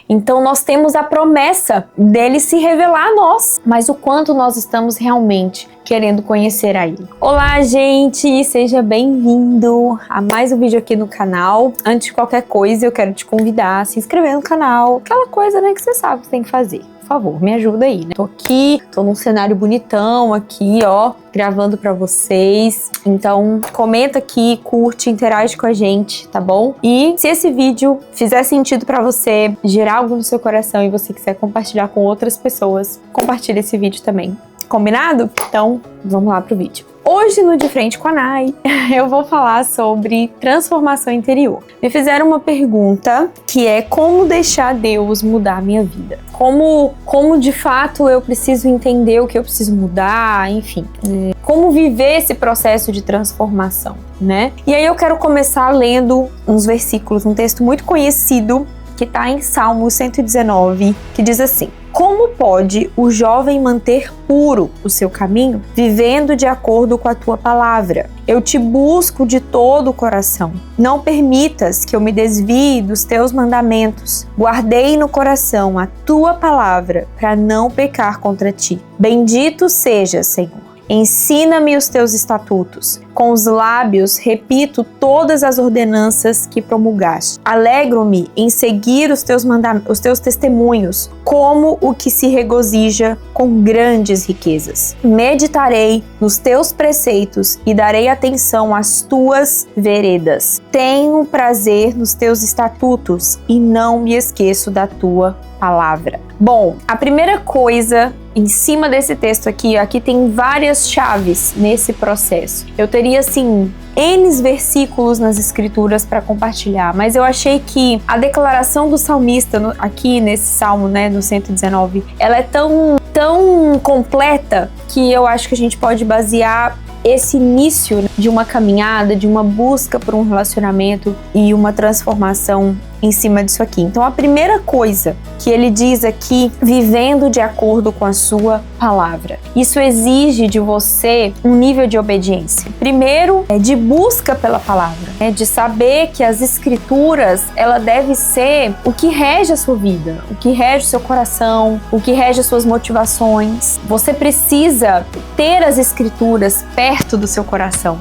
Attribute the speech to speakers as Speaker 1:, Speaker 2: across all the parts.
Speaker 1: Então nós temos a promessa dele se revelar a nós, mas o quanto nós estamos realmente querendo conhecer a ele. Olá, gente! Seja bem-vindo a mais um vídeo aqui no canal. Antes de qualquer coisa, eu quero te convidar a se inscrever no canal. Aquela coisa, né, que você sabe que tem que fazer. Por favor, me ajuda aí, né? Tô aqui, tô num cenário bonitão aqui, ó, gravando pra vocês. Então, comenta aqui, curte, interage com a gente, tá bom? E se esse vídeo fizer sentido pra você, gerar algo no seu coração e você quiser compartilhar com outras pessoas, compartilha esse vídeo também. Combinado? Então, vamos lá pro vídeo. Hoje no De Frente com a Nay, eu vou falar sobre transformação interior. Me fizeram uma pergunta que é como deixar Deus mudar a minha vida. Como de fato eu preciso entender o que eu preciso mudar, enfim. Como viver esse processo de transformação, né? E aí eu quero começar lendo uns versículos, um texto muito conhecido que está em Salmo 119, que diz assim: como pode o jovem manter puro o seu caminho, vivendo de acordo com a tua palavra? Eu te busco de todo o coração. Não permitas que eu me desvie dos teus mandamentos. Guardei no coração a tua palavra para não pecar contra ti. Bendito sejas, Senhor. Ensina-me os teus estatutos. Com os lábios repito todas as ordenanças que promulgaste. Alegro-me em seguir os teus testemunhos, como o que se regozija com grandes riquezas. Meditarei nos teus preceitos e darei atenção às tuas veredas. Tenho prazer nos teus estatutos e não me esqueço da tua palavra. Bom, a primeira coisa em cima desse texto aqui tem várias chaves nesse processo. Eu teria, assim, N versículos nas escrituras para compartilhar, mas eu achei que a declaração do salmista aqui nesse salmo, né, no 119, ela é tão completa que eu acho que a gente pode basear esse início de uma caminhada, de uma busca por um relacionamento e uma transformação em cima disso aqui. Então a primeira coisa que ele diz aqui, vivendo de acordo com a sua palavra. Isso exige de você um nível de obediência. Primeiro, de busca pela palavra, de saber que as escrituras, ela deve ser o que rege a sua vida, o que rege o seu coração, o que rege as suas motivações. Você precisa ter as escrituras perto do seu coração,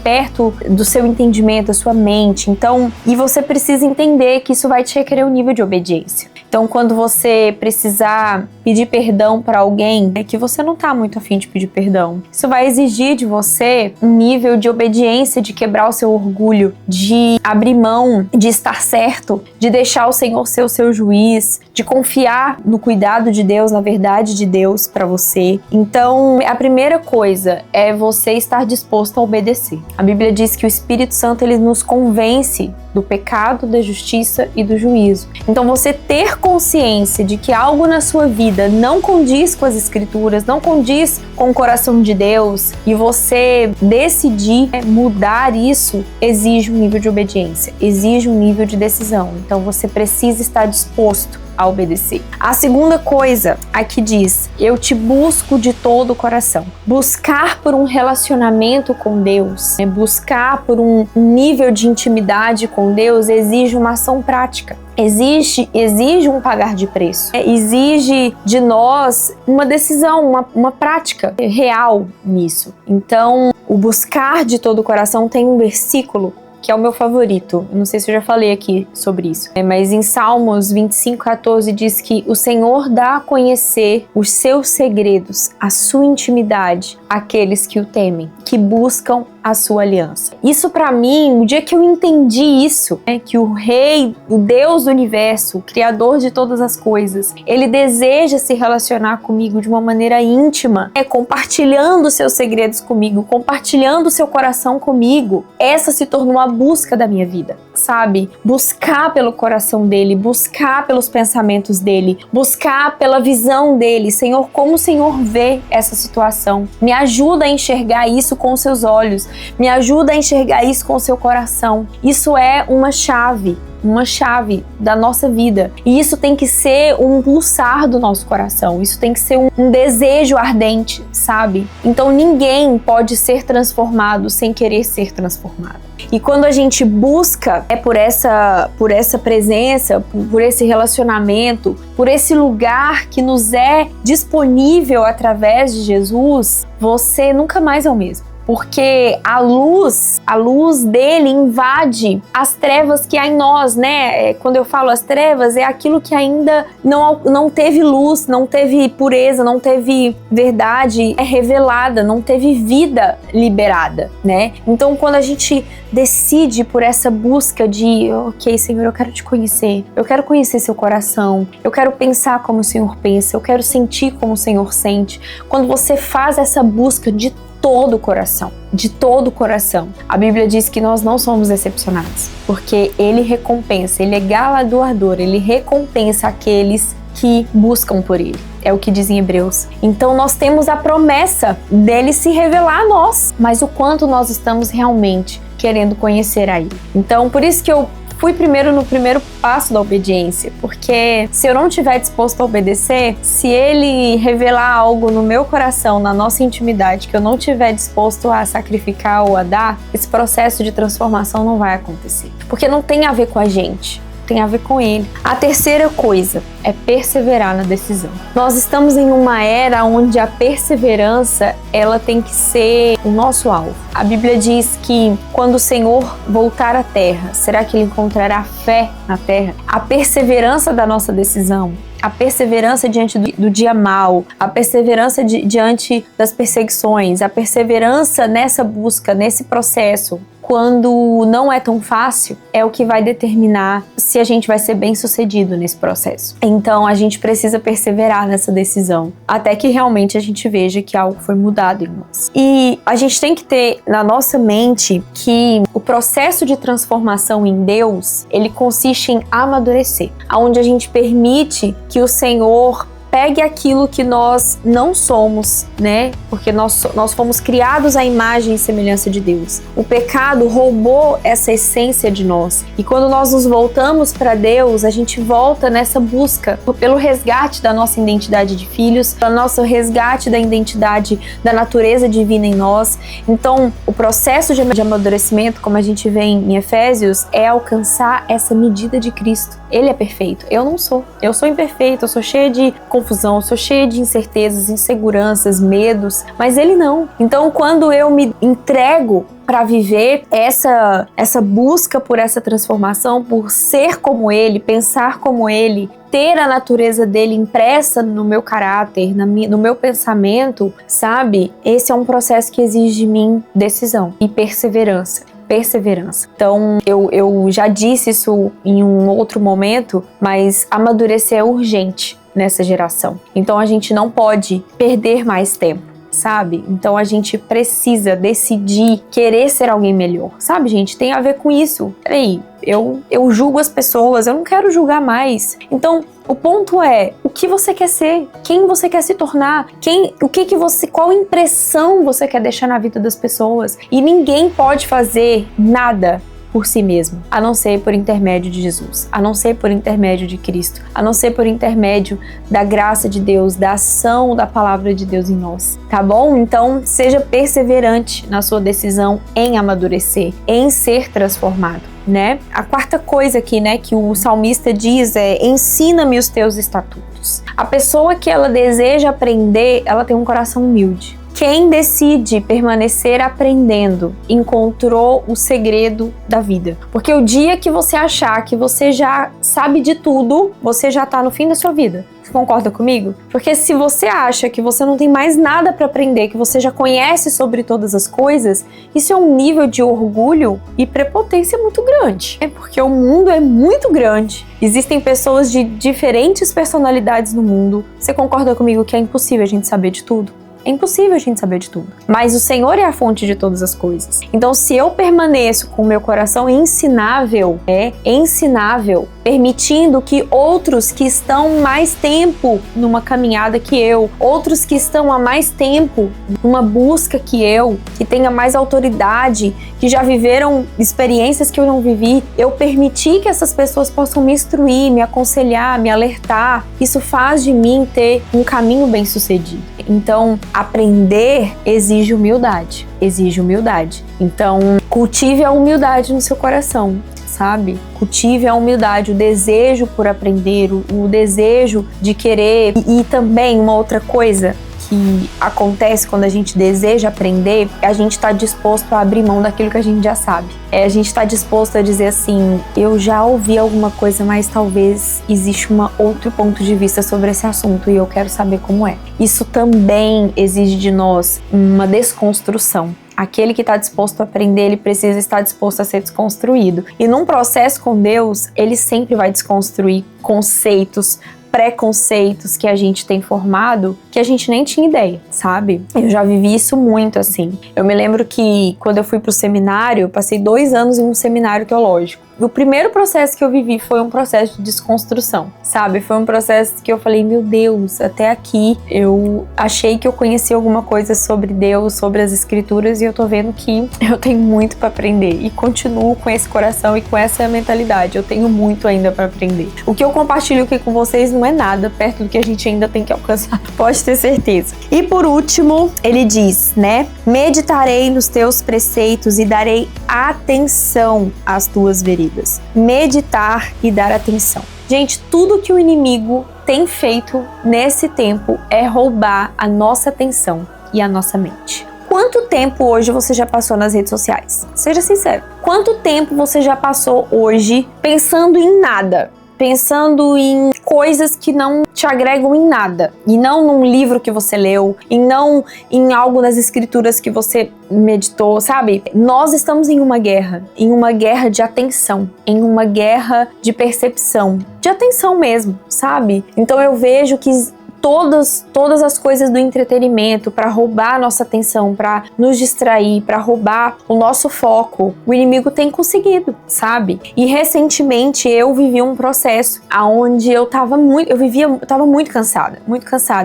Speaker 1: perto do seu entendimento, da sua mente. Então, e você precisa entender que isso vai te requerer um nível de obediência. Então, quando você precisar pedir perdão para alguém, é que você não tá muito afim de pedir perdão. Isso vai exigir de você um nível de obediência, de quebrar o seu orgulho, de abrir mão, de estar certo, de deixar o Senhor ser o seu juiz, de confiar no cuidado de Deus, na verdade de Deus para você. Então, a primeira coisa é você estar disposto a obedecer. A Bíblia diz que o Espírito Santo, ele nos convence do pecado, da justiça e do juízo. Então, você ter consciência de que algo na sua vida não condiz com as escrituras, não condiz com o coração de Deus, e você decidir mudar isso, exige um nível de obediência, exige um nível de decisão. Então, você precisa estar disposto a obedecer. A segunda coisa aqui diz: eu te busco de todo o coração. Buscar por um relacionamento com Deus, buscar por um nível de intimidade com Deus, exige uma ação prática. Exige um pagar de preço. Exige de nós uma decisão, uma prática real nisso. Então, o buscar de todo o coração tem um versículo que é o meu favorito. Eu não sei se eu já falei aqui sobre isso, mas em Salmos 25:14 diz que o Senhor dá a conhecer os seus segredos, a sua intimidade, àqueles que o temem, que buscam a sua aliança. Isso para mim, o dia que eu entendi isso, que o Rei, o Deus do universo, o Criador de todas as coisas, ele deseja se relacionar comigo de uma maneira íntima, compartilhando seus segredos comigo, compartilhando seu coração comigo. Essa se tornou a busca da minha vida, sabe? Buscar pelo coração dele, buscar pelos pensamentos dele, buscar pela visão dele. Senhor, como o Senhor vê essa situação? Me ajuda a enxergar isso com os seus olhos, me ajuda a enxergar isso com o seu coração. Isso é uma chave da nossa vida. E isso tem que ser um pulsar do nosso coração. Isso tem que ser um desejo ardente, sabe? Então ninguém pode ser transformado sem querer ser transformado. E quando a gente busca por essa presença, por esse relacionamento, por esse lugar que nos é disponível através de Jesus, você nunca mais é o mesmo. Porque a luz dele invade as trevas que há em nós, né? Quando eu falo as trevas, é aquilo que ainda não teve luz, não teve pureza, não teve verdade revelada, não teve vida liberada, né? Então, quando a gente decide por essa busca de, ok, Senhor, eu quero te conhecer, eu quero conhecer seu coração, eu quero pensar como o Senhor pensa, eu quero sentir como o Senhor sente. Quando você faz essa busca de todo o coração, de todo o coração. A Bíblia diz que nós não somos decepcionados, porque Ele recompensa, Ele é galardoador, Ele recompensa aqueles que buscam por Ele. É o que diz em Hebreus. Então nós temos a promessa dele se revelar a nós, mas o quanto nós estamos realmente querendo conhecer a Ele. Então por isso que eu fui primeiro no primeiro passo da obediência, porque se eu não estiver disposto a obedecer, se Ele revelar algo no meu coração, na nossa intimidade, que eu não estiver disposto a sacrificar ou a dar, esse processo de transformação não vai acontecer. Porque não tem a ver com a gente, tem a ver com Ele. A terceira coisa é perseverar na decisão. Nós estamos em uma era onde a perseverança, ela tem que ser o nosso alvo. A Bíblia diz que quando o Senhor voltar à terra, será que Ele encontrará fé na terra? A perseverança da nossa decisão, a perseverança diante do dia mau, a perseverança diante das perseguições, a perseverança nessa busca, nesse processo, quando não é tão fácil, é o que vai determinar se a gente vai ser bem sucedido nesse processo. Então a gente precisa perseverar nessa decisão, até que realmente a gente veja que algo foi mudado em nós. E a gente tem que ter na nossa mente que o processo de transformação em Deus, ele consiste em amadurecer, onde a gente permite que o Senhor pegue aquilo que nós não somos, né? Porque nós fomos criados à imagem e semelhança de Deus. O pecado roubou essa essência de nós. E quando nós nos voltamos para Deus, a gente volta nessa busca pelo resgate da nossa identidade de filhos, pelo nosso resgate da identidade da natureza divina em nós. Então, o processo de amadurecimento, como a gente vê em Efésios, é alcançar essa medida de Cristo. Ele é perfeito, eu não sou. Eu sou imperfeito, eu sou cheia de confusão, eu sou cheia de incertezas, inseguranças, medos, mas Ele não. Então, quando eu me entrego para viver essa busca por essa transformação, por ser como Ele, pensar como Ele, ter a natureza dele impressa no meu caráter, no meu pensamento, sabe? Esse é um processo que exige de mim decisão e perseverança. Então, eu já disse isso em um outro momento, mas amadurecer é urgente nessa geração. Então, a gente não pode perder mais tempo, sabe? Então, a gente precisa decidir querer ser alguém melhor, sabe, gente? Tem a ver com isso. Peraí, eu julgo as pessoas, eu não quero julgar mais. Então, o ponto é, o que você quer ser? Quem você quer se tornar? Qual impressão você quer deixar na vida das pessoas? E ninguém pode fazer nada por si mesmo, a não ser por intermédio de Jesus, a não ser por intermédio de Cristo, a não ser por intermédio da graça de Deus, da ação da palavra de Deus em nós, tá bom? Então, seja perseverante na sua decisão em amadurecer, em ser transformado, né? A quarta coisa aqui, né, que o salmista diz é: ensina-me os teus estatutos. A pessoa que ela deseja aprender, ela tem um coração humilde. Quem decide permanecer aprendendo encontrou o segredo da vida. Porque o dia que você achar que você já sabe de tudo, você já tá no fim da sua vida. Você concorda comigo? Porque se você acha que você não tem mais nada para aprender, que você já conhece sobre todas as coisas, isso é um nível de orgulho e prepotência muito grande. É porque o mundo é muito grande. Existem pessoas de diferentes personalidades no mundo. Você concorda comigo que é impossível a gente saber de tudo? É impossível a gente saber de tudo. Mas o Senhor é a fonte de todas as coisas. Então, se eu permaneço com o meu coração ensinável, permitindo que outros que estão mais tempo numa caminhada que eu, outros que estão há mais tempo numa busca que eu, que tenha mais autoridade, que já viveram experiências que eu não vivi, eu permitir que essas pessoas possam me instruir, me aconselhar, me alertar, isso faz de mim ter um caminho bem sucedido. Então, aprender exige humildade. Exige humildade. Então, cultive a humildade no seu coração, sabe? Cultive a humildade, o desejo por aprender, o desejo de querer. E também uma outra coisa que acontece quando a gente deseja aprender, a gente está disposto a abrir mão daquilo que a gente já sabe. A gente está disposto a dizer assim, eu já ouvi alguma coisa, mas talvez existe um outro ponto de vista sobre esse assunto e eu quero saber como é. Isso também exige de nós uma desconstrução. Aquele que está disposto a aprender, ele precisa estar disposto a ser desconstruído. E num processo com Deus, ele sempre vai desconstruir conceitos, preconceitos que a gente tem formado que a gente nem tinha ideia, sabe? Eu já vivi isso muito, assim. Eu me lembro que quando eu fui pro seminário, eu passei 2 anos em um seminário teológico. O primeiro processo que eu vivi foi um processo de desconstrução, sabe? Foi um processo que eu falei, meu Deus, até aqui eu achei que eu conhecia alguma coisa sobre Deus, sobre as escrituras, e eu tô vendo que eu tenho muito pra aprender. E continuo com esse coração e com essa mentalidade. Eu tenho muito ainda pra aprender. O que eu compartilho aqui com vocês não é nada perto do que a gente ainda tem que alcançar. Pode ter certeza. E por último, ele diz, né? Meditarei nos teus preceitos e darei atenção às tuas veredas. Meditar e dar atenção. Gente, tudo que o inimigo tem feito nesse tempo é roubar a nossa atenção e a nossa mente. Quanto tempo hoje você já passou nas redes sociais? Seja sincero. Quanto tempo você já passou hoje pensando em nada? Pensando em coisas que não te agregam em nada. E não num livro que você leu, e não em algo nas escrituras que você meditou, sabe? Nós estamos em uma guerra de atenção, em uma guerra de percepção, de atenção mesmo, sabe? Então eu vejo que todas as coisas do entretenimento para roubar a nossa atenção, para nos distrair, para roubar o nosso foco, o inimigo tem conseguido, sabe? E recentemente eu vivi um processo onde eu tava muito cansada.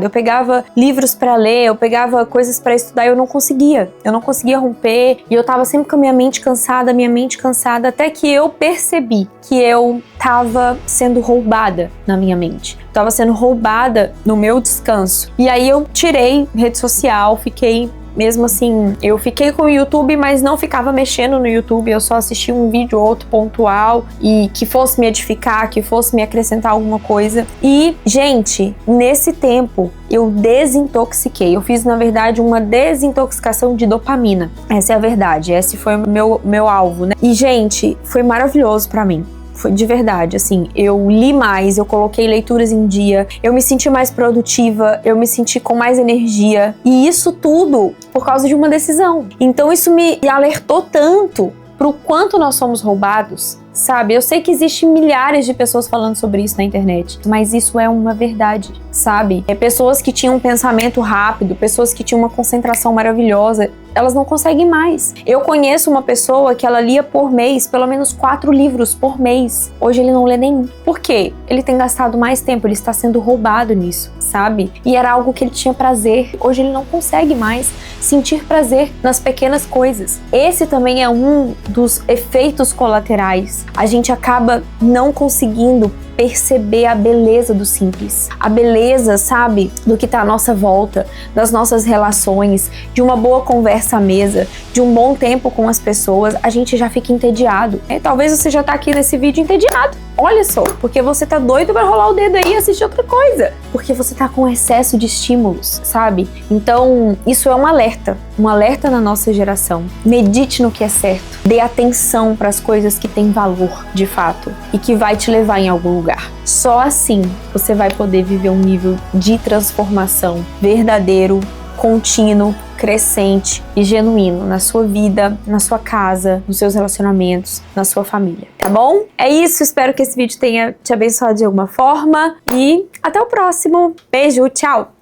Speaker 1: Eu pegava livros para ler, eu pegava coisas para estudar e eu não conseguia romper, e eu tava sempre com a minha mente cansada, até que eu percebi que eu tava sendo roubada na minha mente. Tava sendo roubada no meu descanso. E aí eu tirei rede social, mesmo assim, eu fiquei com o YouTube, mas não ficava mexendo no YouTube, eu só assistia um vídeo ou outro pontual e que fosse me edificar, que fosse me acrescentar alguma coisa. E, gente, nesse tempo eu desintoxiquei. Eu fiz, na verdade, uma desintoxicação de dopamina. Essa é a verdade, esse foi o meu alvo, né? E, gente, foi maravilhoso pra mim. Foi de verdade, assim, eu li mais, eu coloquei leituras em dia, eu me senti mais produtiva, eu me senti com mais energia, e isso tudo por causa de uma decisão. Então isso me alertou tanto pro quanto nós somos roubados, sabe? Eu sei que existem milhares de pessoas falando sobre isso na internet, mas isso é uma verdade, sabe? Pessoas que tinham um pensamento rápido, pessoas que tinham uma concentração maravilhosa, elas não conseguem mais. Eu conheço uma pessoa que ela lia por mês, pelo menos 4 livros por mês. Hoje ele não lê nenhum. Por quê? Ele tem gastado mais tempo, ele está sendo roubado nisso, sabe? E era algo que ele tinha prazer. Hoje ele não consegue mais sentir prazer nas pequenas coisas. Esse também é um dos efeitos colaterais. A gente acaba não conseguindo perceber a beleza do simples, a beleza, sabe, do que tá à nossa volta, das nossas relações, de uma boa conversa à mesa, de um bom tempo com as pessoas. A gente já fica entediado. Talvez você já tá aqui nesse vídeo entediado. Olha só, porque você tá doido pra rolar o dedo aí e assistir outra coisa. Porque você tá com excesso de estímulos, sabe? Então, isso é um alerta na nossa geração. Medite no que é certo. Dê atenção para as coisas que têm valor, de fato, e que vai te levar em algum lugar. Só assim você vai poder viver um nível de transformação verdadeiro, contínuo, crescente e genuíno na sua vida, na sua casa, nos seus relacionamentos, na sua família, tá bom? É isso, espero que esse vídeo tenha te abençoado de alguma forma e até o próximo. Beijo, tchau!